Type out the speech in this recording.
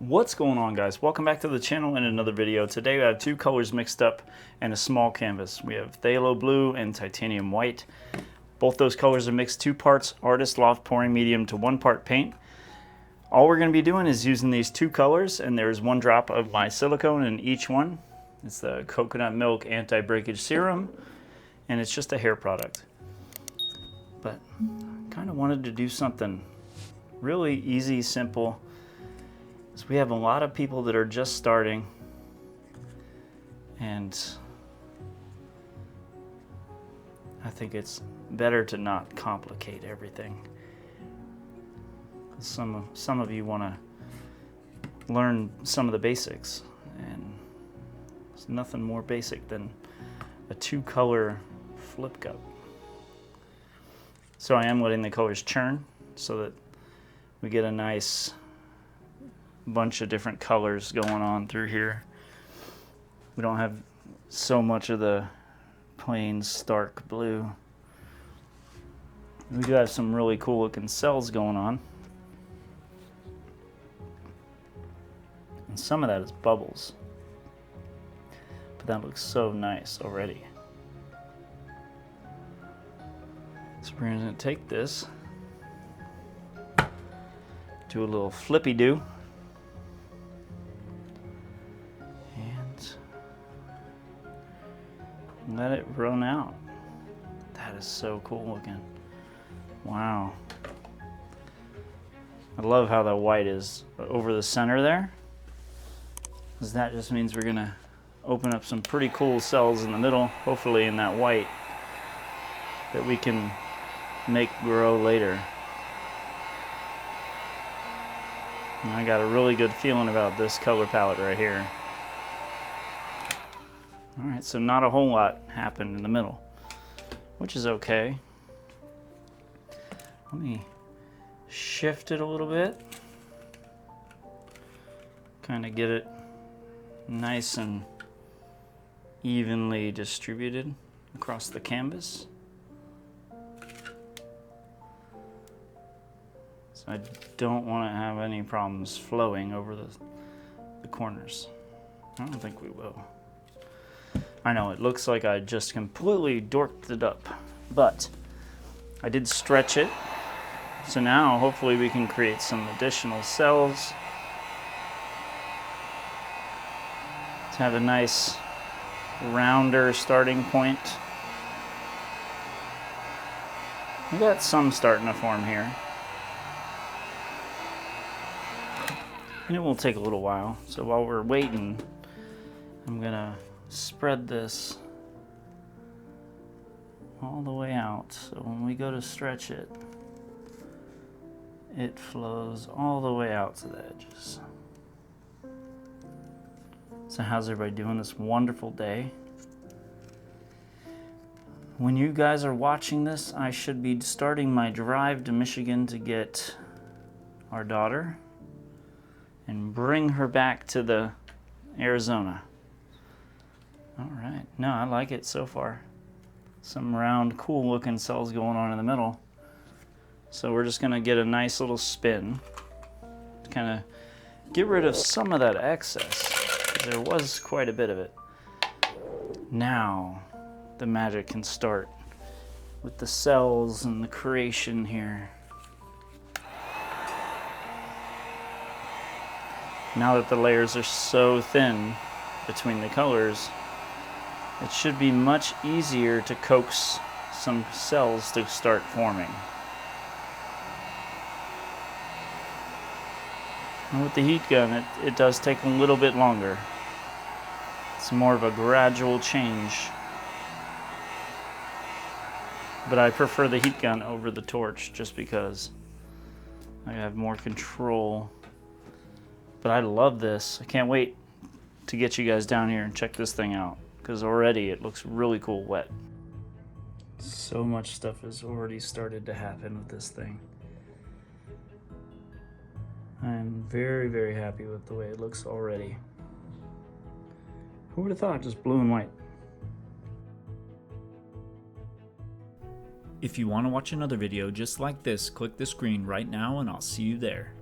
What's going on, guys? Welcome back to the channel in another video. Today we have two colors mixed up in a small canvas. We have phthalo blue and titanium white. Both those colors are mixed 2 parts Artist Loft Pouring Medium to 1 part paint. All we're going to be doing is using these 2 colors, and there's 1 drop of my silicone in each one. It's the coconut milk anti-breakage serum, and it's just a hair product. But I kind of wanted to do something really easy, simple. So we have a lot of people that are just starting, and I think it's better to not complicate everything. Some of you want to learn some of the basics, and there's nothing more basic than a 2-color flip cup. So I am letting the colors churn so that we get a nice bunch of different colors going on through here. We don't have so much of the plain stark blue. We do have some really cool looking cells going on, and some of that is bubbles, but that looks so nice already. So we're going to take this, do a little flippy do, let it run out. That is so cool looking. Wow. I love how the white is over the center there, because that just means we're gonna open up some pretty cool cells in the middle, hopefully in that white, that we can make grow later. And I got a really good feeling about this color palette right here. Alright, so not a whole lot happened in the middle, which is okay. Let me shift it a little bit, kind of get it nice and evenly distributed across the canvas. So I don't want to have any problems flowing over the corners. I don't think we will. I know, it looks like I just completely dorked it up, but I did stretch it. So now hopefully we can create some additional cells to have a nice rounder starting point. We got some starting to form here, and it will take a little while. So while we're waiting, I'm gonna spread this all the way out, so when we go to stretch it, it flows all the way out to the edges. So how's everybody doing this wonderful day? When you guys are watching this, I should be starting my drive to Michigan to get our daughter and bring her back to the Arizona. All right, no, I like it so far. Some round, cool looking cells going on in the middle. So we're just gonna get a nice little spin to kind of get rid of some of that excess. There was quite a bit of it. Now the magic can start with the cells and the creation here. Now that the layers are so thin between the colors, it should be much easier to coax some cells to start forming. And with the heat gun, it does take a little bit longer. It's more of a gradual change. But I prefer the heat gun over the torch just because I have more control. But I love this. I can't wait to get you guys down here and check this thing out, because already it looks really cool wet. So much stuff has already started to happen with this thing. I am very, very happy with the way it looks already. Who would have thought, just blue and white? If you want to watch another video just like this, click the screen right now and I'll see you there.